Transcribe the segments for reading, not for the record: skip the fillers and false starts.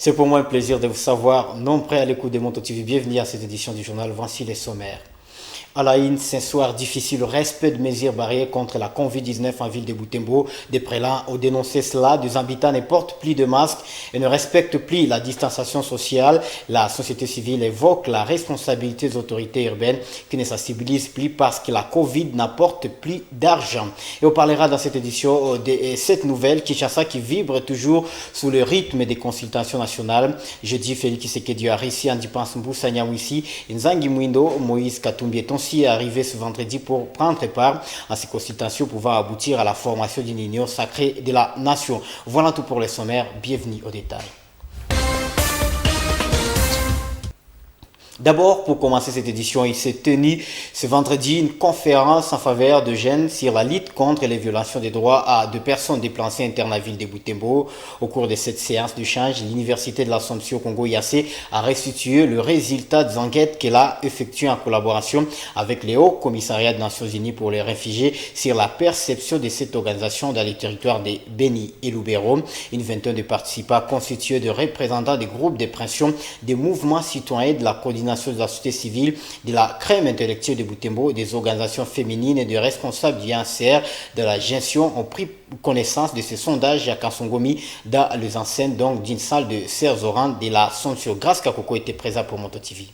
C'est pour moi un plaisir de vous savoir nombreux à l'écoute de Monto TV. Bienvenue à cette édition du journal. Voici les sommaires. À la une, c'est un soir difficile. Respect de mesures barrières contre la Covid-19 en ville de Butembo. Des prélats ont dénoncé cela. Des habitants ne portent plus de masques et ne respectent plus la distanciation sociale. La société civile évoque la responsabilité des autorités urbaines qui ne sensibilisent plus parce que la Covid n'apporte plus d'argent. Et on parlera dans cette édition de cette nouvelle Kinshasa qui vibre toujours sous le rythme des consultations nationales. Jeudi, Félix Tshisekedi a réussi en dépensant Mboussa Nyawisi, Nzangi Mwindo, Moïse Katumbi est arrivé ce vendredi pour prendre part à ces consultations pouvant aboutir à la formation d'une union sacrée de la nation. Voilà tout pour les sommaires. Bienvenue au détail. D'abord, pour commencer cette édition, il s'est tenu ce vendredi une conférence en faveur de jeunes sur la lutte contre les violations des droits de personnes déplacées internes à la ville de Butembo. Au cours de cette séance d'échange, l'Université de l'Assomption Congo IAC a restitué le résultat des enquêtes qu'elle a effectuées en collaboration avec le Haut Commissariat des Nations Unies pour les réfugiés sur la perception de cette organisation dans les territoires de Beni et Lubero. Une vingtaine de participants constitués de représentants des groupes de pression, des mouvements citoyens, de la coordination de la société civile, de la crème intellectuelle de Butembo, des organisations féminines et des responsables du ANCR de la gestion ont pris connaissance de ce sondage à Kansongomi dans les enceintes d'une salle de Serzoran de la Somption. Grâce Kakoko était présent pour Monto TV.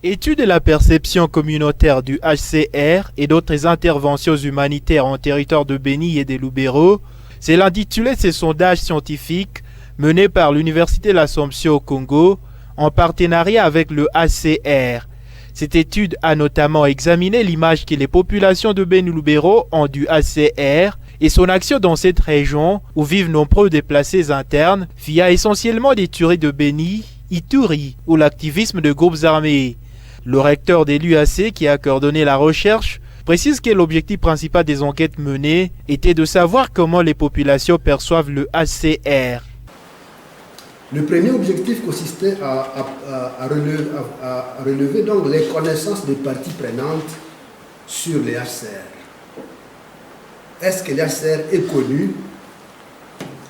Étude de la perception communautaire du HCR et d'autres interventions humanitaires en territoire de Beni et de Lubero, c'est l'intitulé de ce sondage scientifique mené par l'Université de l'Assomption au Congo en partenariat avec le HCR. Cette étude a notamment examiné l'image que les populations de Beni-Lubero ont du HCR et son action dans cette région où vivent nombreux déplacés internes via essentiellement des tueries de Beni, Ituri ou l'activisme de groupes armés. Le recteur de l'UAC qui a coordonné la recherche précise que l'objectif principal des enquêtes menées était de savoir comment les populations perçoivent le HCR. Le premier objectif consistait à relever donc les connaissances des parties prenantes sur les HCR. Est-ce que les HCR est connu?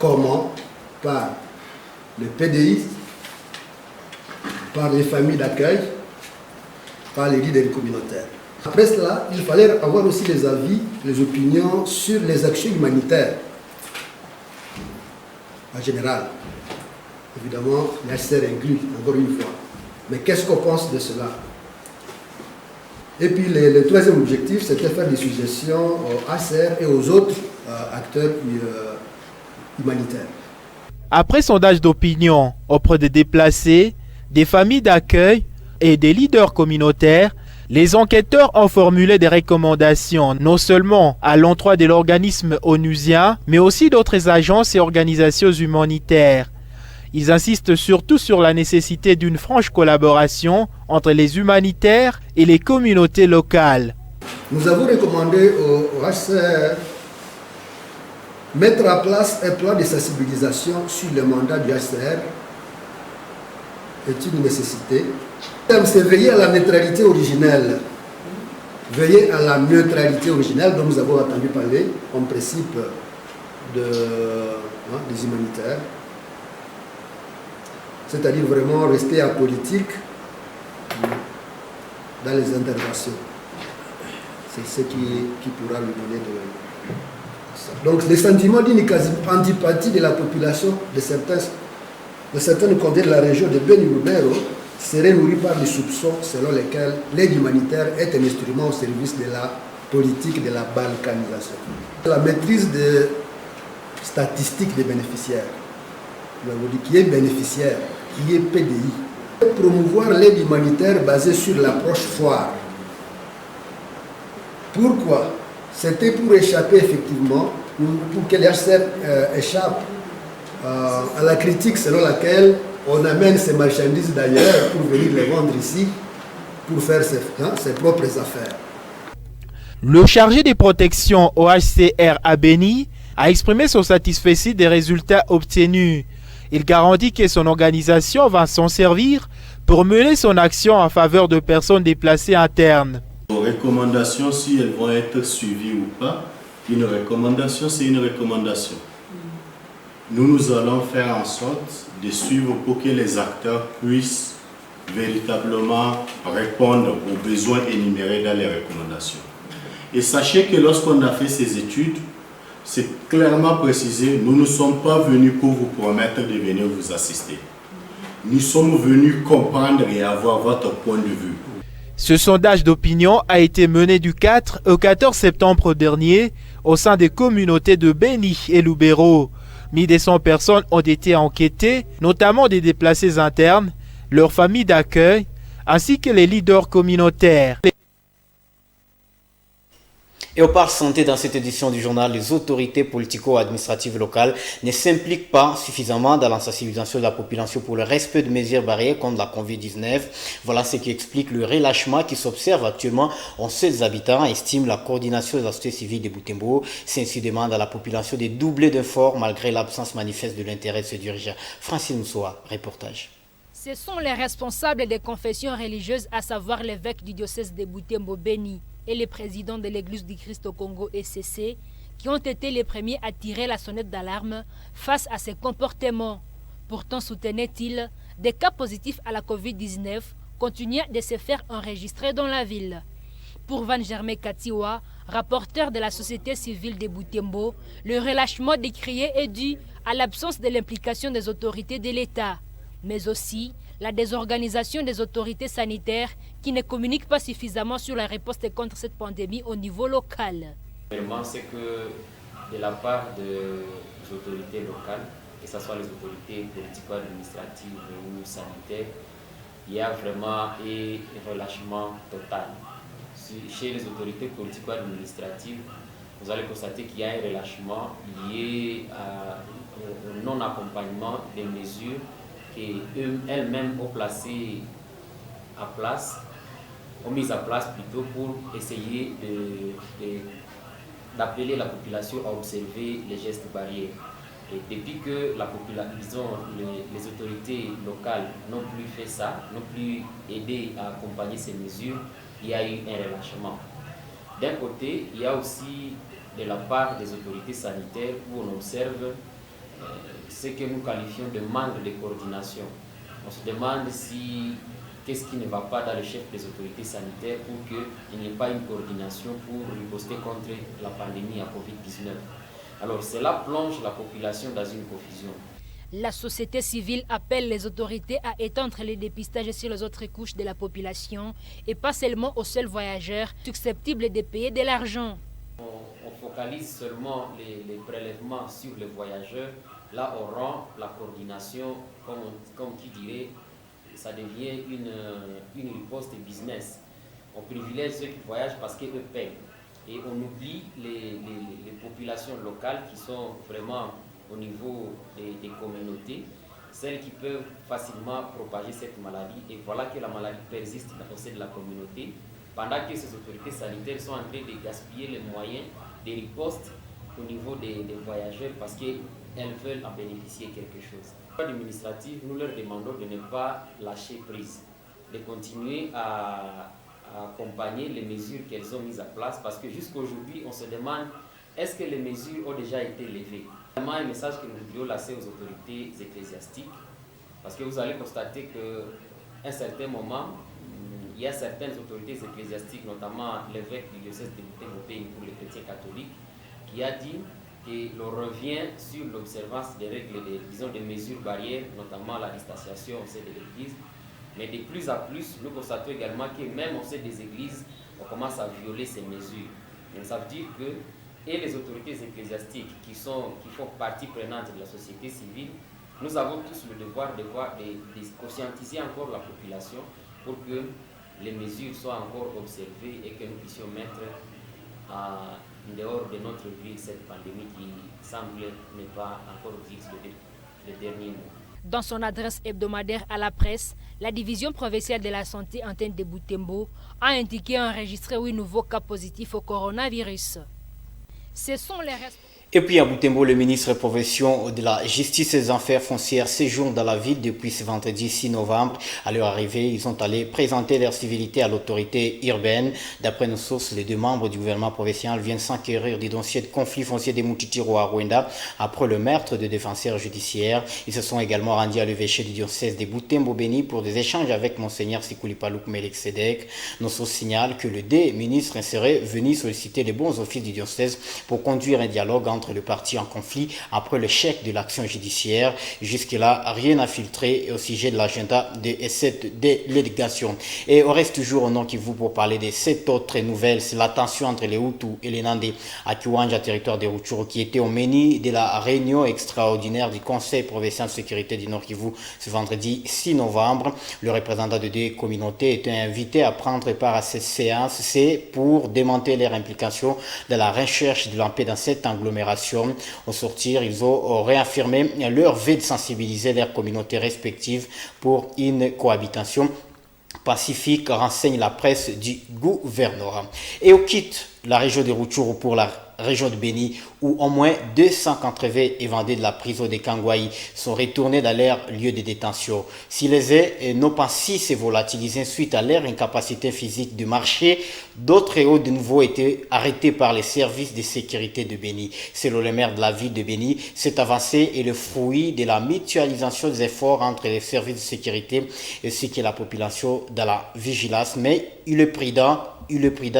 Comment? Par le PDI, par les familles d'accueil, par les leaders communautaires. Après cela, il fallait avoir aussi les avis, les opinions sur les actions humanitaires en général. Évidemment, l'HCR inclut, encore une fois. Mais qu'est-ce qu'on pense de cela? Et puis le troisième objectif, c'était faire des suggestions aux HCR et aux autres acteurs humanitaires. Après sondage d'opinion auprès des déplacés, des familles d'accueil et des leaders communautaires, les enquêteurs ont formulé des recommandations non seulement à l'endroit de l'organisme onusien, mais aussi d'autres agences et organisations humanitaires. Ils insistent surtout sur la nécessité d'une franche collaboration entre les humanitaires et les communautés locales. Nous avons recommandé au HCR mettre en place un plan de sensibilisation sur le mandat du HCR est une nécessité. C'est veiller à la neutralité originelle. Veiller à la neutralité originelle dont nous avons entendu parler en principe des humanitaires. C'est-à-dire vraiment rester apolitique dans les interventions. C'est ce qui pourra lui donner de ça. Donc les sentiments d'une quasi-antipathie de la population de certaines communautés de la région de Beni-Lubero seraient nourris par des soupçons selon lesquels l'aide humanitaire est un instrument au service de la politique de la balkanisation. La maîtrise des statistiques des bénéficiaires. Nous avons dit qui est bénéficiaire, qui est PDI. Promouvoir l'aide humanitaire basée sur l'approche foire. Pourquoi? C'était pour échapper effectivement, pour que les HCR échappent à la critique selon laquelle on amène ces marchandises d'ailleurs pour venir les vendre ici, pour faire ses propres affaires. Le chargé des protections au HCR à Beni a exprimé son satisfait des résultats obtenus. Il garantit que son organisation va s'en servir pour mener son action en faveur de personnes déplacées internes. Nos recommandations, si elles vont être suivies ou pas, une recommandation, c'est une recommandation. nous allons faire en sorte de suivre pour que les acteurs puissent véritablement répondre aux besoins énumérés dans les recommandations. Et sachez que lorsqu'on a fait ces études, c'est clairement précisé, nous ne sommes pas venus pour vous promettre de venir vous assister. Nous sommes venus comprendre et avoir votre point de vue. Ce sondage d'opinion a été mené du 4 au 14 septembre dernier au sein des communautés de Béni et Lubero. 1200 personnes ont été enquêtées, notamment des déplacés internes, leurs familles d'accueil, ainsi que les leaders communautaires. Et on parle santé dans cette édition du journal. Les autorités politico-administratives locales ne s'impliquent pas suffisamment dans la sensibilisation de la population pour le respect de mesures barrières contre la Covid-19. Voilà ce qui explique le relâchement qui s'observe actuellement en ces habitants, estime la coordination de la société civile de Butembo. C'est ainsi demande à la population de doubler d'efforts malgré l'absence manifeste de l'intérêt de ce dirigeant. Francine Moussoa, reportage. Ce sont les responsables des confessions religieuses, à savoir l'évêque du diocèse de Butembo Béni et les présidents de l'Église du Christ au Congo ECC, qui ont été les premiers à tirer la sonnette d'alarme face à ces comportements. Pourtant, soutenait-il, des cas positifs à la Covid-19 continuaient de se faire enregistrer dans la ville. Pour Van Germain Katiwa, rapporteur de la société civile de Butembo, le relâchement décrié est dû à l'absence de l'implication des autorités de l'État, mais aussi la désorganisation des autorités sanitaires qui ne communiquent pas suffisamment sur la réponse contre cette pandémie au niveau local. Vraiment, c'est que de la part des autorités locales, que ce soit les autorités politico-administratives ou sanitaires, il y a vraiment un relâchement total. Chez les autorités politico-administratives, vous allez constater qu'il y a un relâchement lié au non-accompagnement des mesures qu'elles-mêmes ont mis en place plutôt pour essayer d'appeler la population à observer les gestes barrières. Et depuis que les autorités locales n'ont plus fait ça, n'ont plus aidé à accompagner ces mesures, il y a eu un relâchement. D'un côté, il y a aussi de la part des autorités sanitaires où on observe ce que nous qualifions de manque de coordination. On se demande qu'est-ce qui ne va pas dans le chef des autorités sanitaires pour qu'il n'y ait pas une coordination pour riposter contre la pandémie à Covid-19. Alors cela plonge la population dans une confusion. La société civile appelle les autorités à étendre les dépistages sur les autres couches de la population et pas seulement aux seuls voyageurs susceptibles de payer de l'argent. On focalise seulement les prélèvements sur les voyageurs. Là, on rend la coordination, comme qui dirait, ça devient une riposte business. On privilège ceux qui voyagent parce qu'eux payent. Et on oublie les populations locales qui sont vraiment au niveau des communautés, celles qui peuvent facilement propager cette maladie. Et voilà que la maladie persiste au sein de la communauté, pendant que ces autorités sanitaires sont en train de gaspiller les moyens des ripostes au niveau des voyageurs parce qu'elles veulent en bénéficier quelque chose. Administratif, nous leur demandons de ne pas lâcher prise, de continuer à accompagner les mesures qu'elles ont mises en place parce que jusqu'à aujourd'hui, on se demande est-ce que les mesures ont déjà été levées. Vraiment un message que nous voudrions lancer aux autorités ecclésiastiques parce que vous allez constater qu'à un certain moment, il y a certaines autorités ecclésiastiques, notamment l'évêque du diocèse de Butembo pour les chrétiens catholiques, qui a dit que l'on revient sur l'observance des règles, des mesures barrières, notamment la distanciation au sein de l'église. Mais de plus en plus, nous constatons également que même au sein des églises, on commence à violer ces mesures. Donc ça veut dire que et les autorités ecclésiastiques qui font partie prenante de la société civile, nous avons tous le devoir de conscientiser encore la population pour que les mesures soient encore observées et que nous puissions mettre en dehors de notre ville cette pandémie qui semble ne pas encore dire le dernier mot. Dans son adresse hebdomadaire à la presse, la division provinciale de la santé antenne de Butembo a indiqué enregistrer 8 nouveaux cas positifs au coronavirus. Ce sont les Et puis à Butembo, le ministre profession de la Justice et des Affaires foncières séjourne dans la ville depuis ce vendredi 6 novembre. À leur arrivée, ils sont allés présenter leur civilité à l'autorité urbaine. D'après nos sources, les deux membres du gouvernement provincial viennent s'enquérir du dossier de conflit foncier des Moutitiro à Rwanda après le meurtre de défenseurs judiciaires. Ils se sont également rendus à l'évêché du diocèse de Butembo-Beni pour des échanges avec Monseigneur Sikoulipaloup Melek-Sedek. Nos sources signalent que le ministre serait venu solliciter les bons offices du diocèse pour conduire un dialogue entre le parti en conflit après le chèque de l'action judiciaire. Jusque-là, rien n'a filtré au sujet de l'agenda de cette délégation. Et on reste toujours au Nord Kivu pour parler de cette autre nouvelle. C'est la tension entre les Hutus et les Nandés à Kiwanja, territoire des Rutshuru, qui était au menu de la réunion extraordinaire du Conseil provincial de sécurité du Nord Kivu ce vendredi 6 novembre. Le représentant de deux communautés était invité à prendre part à cette séance. C'est pour démonter leur implication dans la recherche de la paix dans cette agglomération. Au sortir, ils ont réaffirmé leur vœu de sensibiliser leurs communautés respectives pour une cohabitation pacifique, renseigne la presse du gouvernorat. Et on quitte la région de Rutshuru pour la région de Beni, où au moins 280 évadés de la prison de Kangwaï sont retournés dans leur lieu de détention. Si les n'ont pas si se volatilisés suite à leur incapacité physique de marcher, d'autres ont de nouveau été arrêtés par les services de sécurité de Beni. Selon le maire de la ville de Beni, cette avancée est le fruit de la mutualisation des efforts entre les services de sécurité ainsi que la population dans la vigilance. Mais il est prudent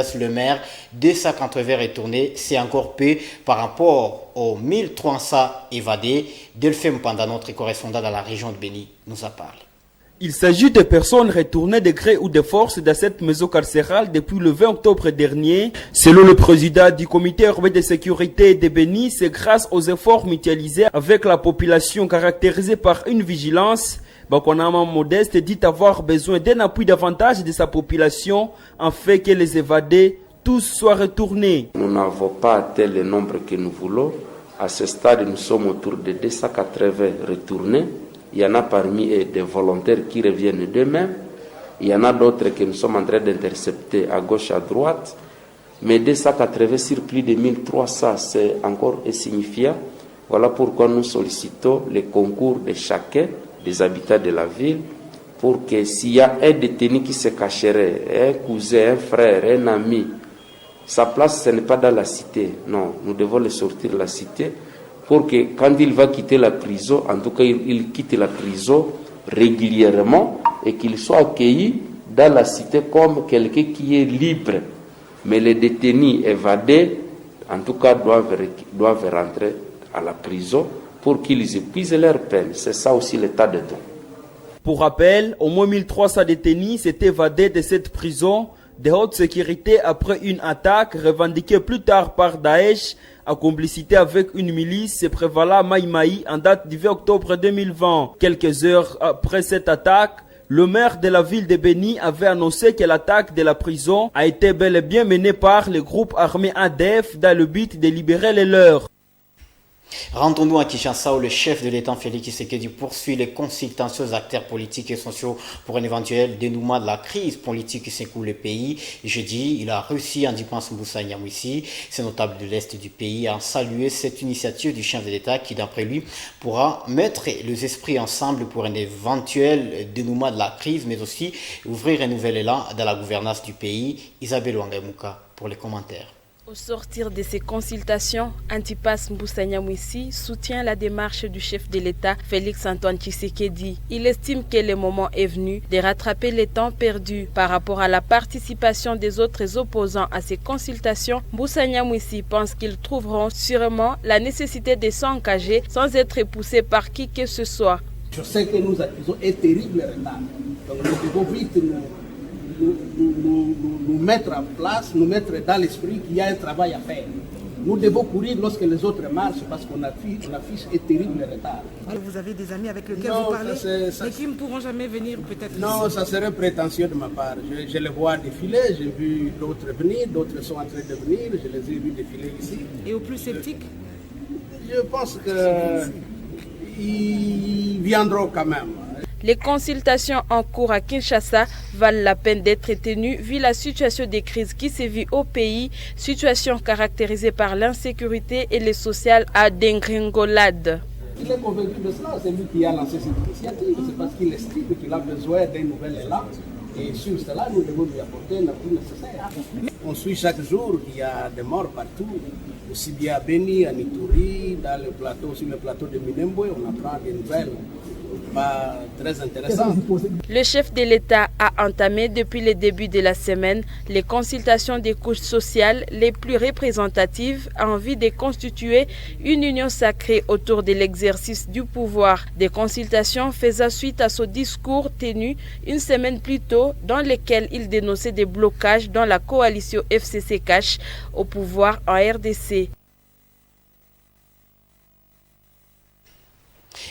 sur le maire, 280 retournés, c'est encore peu par rapport aux 1300 évadés. Delphine Panda, notre correspondant dans la région de Beni, nous en parle. Il s'agit de personnes retournées de gré ou de force dans cette maison carcérale depuis le 20 octobre dernier. Selon le président du comité urbain de sécurité de Beni, c'est grâce aux efforts mutualisés avec la population caractérisée par une vigilance. Bakonama Modeste dit avoir besoin d'un appui davantage de sa population en fait que les évadés tous soient retournés. Nous n'avons pas atteint le nombre que nous voulons. À ce stade, nous sommes autour de 280 retournés. Il y en a parmi eux des volontaires qui reviennent d'eux-mêmes. Il y en a d'autres que nous sommes en train d'intercepter à gauche, à droite. Mais 280 sur plus de 1300, c'est encore insignifiant. Voilà pourquoi nous sollicitons le concours de chacun des habitants de la ville pour que s'il y a un détenu qui se cacherait, un cousin, un frère, un ami, sa place ce n'est pas dans la cité. Non, nous devons le sortir de la cité pour que quand il va quitter la prison, en tout cas il quitte la prison régulièrement et qu'il soit accueilli dans la cité comme quelqu'un qui est libre. Mais les détenus évadés, en tout cas, doivent rentrer à la prison pour qu'ils épuisent leur peine. C'est ça aussi l'état de droit. Pour rappel, au moins 1300 détenus s'étaient évadés de cette prison de haute sécurité après une attaque revendiquée plus tard par Daesh en complicité avec une milice prévalant Maï Maï en date du 20 octobre 2020. Quelques heures après cette attaque, le maire de la ville de Beni avait annoncé que l'attaque de la prison a été bel et bien menée par le groupe armé ADF dans le but de libérer les leurs. Rentrons-nous à Kinshasa où le chef de l'État Félix Tshisekedi poursuit les consultations aux acteurs politiques et sociaux pour un éventuel dénouement de la crise politique qui secoue le pays. Jeudi, il a reçu Antipas Mbusa Nyamwisi, ces notables de l'Est du pays, à saluer cette initiative du chef de l'État qui, d'après lui, pourra mettre les esprits ensemble pour un éventuel dénouement de la crise, mais aussi ouvrir un nouvel élan dans la gouvernance du pays. Isabelle Wangamuka pour les commentaires. Au sortir de ces consultations, Antipas Mbusa Nyamwisi soutient la démarche du chef de l'État, Félix Antoine Tshisekedi. Il estime que le moment est venu de rattraper les temps perdus. Par rapport à la participation des autres opposants à ces consultations, Mbusa Nyamwisi pense qu'ils trouveront sûrement la nécessité de s'engager sans être poussés par qui que ce soit. Je sais que nous accusons un terrible retard. Donc nous devons vite nous mettre en place, nous mettre dans l'esprit qu'il y a un travail à faire. Nous devons courir lorsque les autres marchent parce qu'on affiche un terrible retard. Vous avez des amis avec lesquels vous parlez, mais qui ne pourront jamais venir peut-être Non, ici. Ça serait prétentieux de ma part. Je les vois défiler, j'ai vu d'autres venir, d'autres sont en train de venir, je les ai vus défiler ici. Et aux plus sceptiques? Je pense qu'ils viendront quand même. Les consultations en cours à Kinshasa valent la peine d'être tenues vu la situation de crise qui sévit au pays, situation caractérisée par l'insécurité et les sociales à dégringolade. Il est convaincu de cela, c'est lui qui a lancé cette initiative, c'est parce qu'il estime qu'il a besoin d'un nouvel élan. Et sur cela, nous devons lui apporter l'appui nécessaire. On suit chaque jour qu'il y a des morts partout, aussi bien à Beni, à Nituri, dans le plateau, sur le plateau de Minembwe, on apprend des nouvelles pas très intéressantes. Le chef de l'État a entamé depuis le début de la semaine les consultations des couches sociales les plus représentatives en vue de constituer une union sacrée autour de l'exercice du pouvoir. Des consultations faisant suite à son discours tenu une semaine plus tôt dans lequel il dénonçait des blocages dans la coalition FCC Cash au pouvoir en RDC.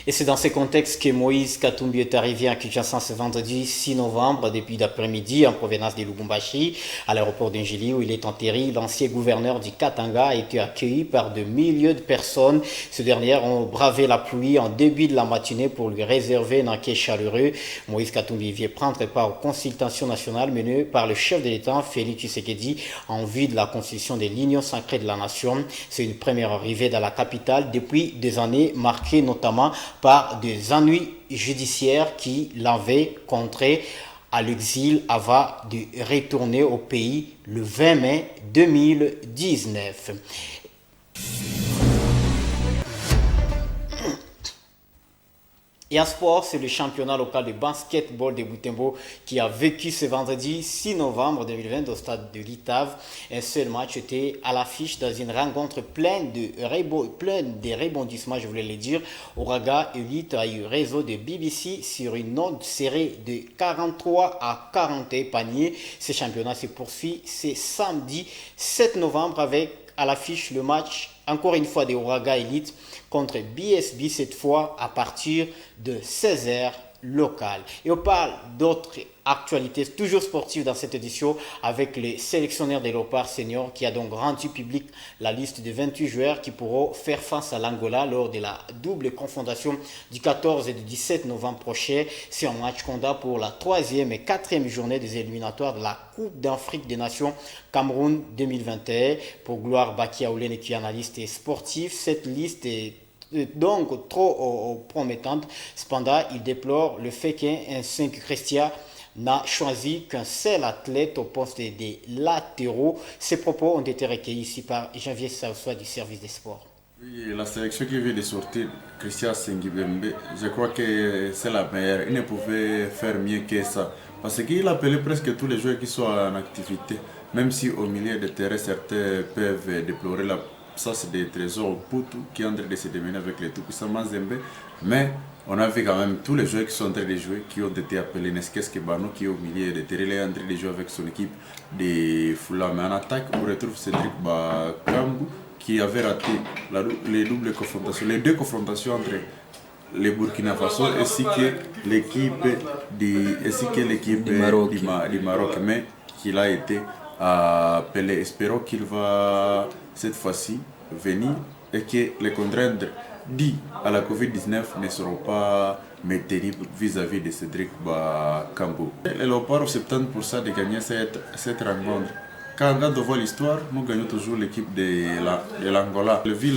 Et c'est dans ce contexte que Moïse Katumbi est arrivé à Kinshasa ce vendredi 6 novembre, depuis d'après-midi, en provenance de Lubumbashi, à l'aéroport d'Ingili, où il est enterré. L'ancien gouverneur du Katanga a été accueilli par de milliers de personnes. Ces dernières ont bravé la pluie en début de la matinée pour lui réserver un accueil chaleureux. Moïse Katumbi vient prendre part aux consultations nationales menées par le chef de l'État, Félix Tshisekedi, en vue de la constitution de l'Union sacrée de la nation. C'est une première arrivée dans la capitale depuis des années, marquée notamment par des ennuis judiciaires qui l'avaient contraint à l'exil avant de retourner au pays le 20 mai 2019. Et en sport, c'est le championnat local de basketball de Butembo qui a vécu ce vendredi 6 novembre 2020 au stade de l'Itave. Un seul match était à l'affiche dans une rencontre pleine de rebondissements, je voulais le dire. Ouraga Elite a eu réseau de BBC sur une note serrée de 43 à 41 paniers. Ce championnat se poursuit ce samedi 7 novembre avec à l'affiche le match encore une fois des Ouraga Elite contre BSB, cette fois à partir de 16h local. Et on parle d'autres actualités toujours sportives dans cette édition avec les sélectionneurs des Léopards seniors qui a donc rendu public la liste de 28 joueurs qui pourront faire face à l'Angola lors de la double confrontation du 14 et du 17 novembre prochain. C'est un match comptant pour la 3e et 4e journée des éliminatoires de la Coupe d'Afrique des Nations Cameroun 2021. Pour Gloire Bakia-Oulene qui est analyste et sportif, cette liste est donc trop promettante. Cependant, il déplore le fait qu'un 5 Christian n'a choisi qu'un seul athlète au poste des latéraux. Ces propos ont été recueillis ici par Janvier Saoussoua du service des sports. Oui, la sélection qui vient de sortir, Christian Sengibembe, je crois que c'est la meilleure. Il ne pouvait faire mieux que ça. Parce qu'il appelait presque tous les joueurs qui sont en activité. Même si au milieu de terrain, certains peuvent déplorer la ça c'est des trésors au Poutou qui est en train de se démener avec les tout-puissants Mazembe. Mais on a vu quand même tous les joueurs qui sont en train de jouer, qui ont été appelés. Nesques Kebano qui est au milieu de terrain, il est en train de jouer avec son équipe de Fula. Mais en attaque, on retrouve Cédric Bakambu qui avait raté les doubles confrontations, les deux confrontations entre les Burkina Faso ainsi que l'équipe du Maroc. Mais qu'il a été appelé. Espérons qu'il va cette fois-ci venir et que les contraintes dues à la Covid-19 ne seront pas terribles vis-à-vis de Cédric Bakambu. Les Léopards ont 70% de gagner cette rencontre. Quand on voit l'histoire, nous gagnons toujours l'équipe de l'Angola. Vu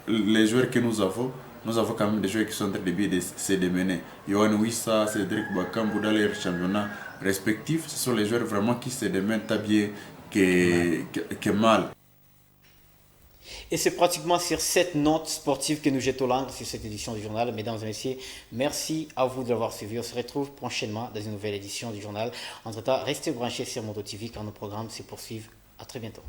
les joueurs que nous avons quand même des joueurs qui sont en train de se démener. Yohan Wissa, Cédric Bakambu dans les championnats respectifs, ce sont les joueurs vraiment qui se démènent bien que mal. Et c'est pratiquement sur cette note sportive que nous jetons l'encre sur cette édition du journal. Mesdames et messieurs, merci à vous de l'avoir suivi. On se retrouve prochainement dans une nouvelle édition du journal. Entre-temps, restez branchés sur Mondo TV car nos programmes se poursuivent. À très bientôt.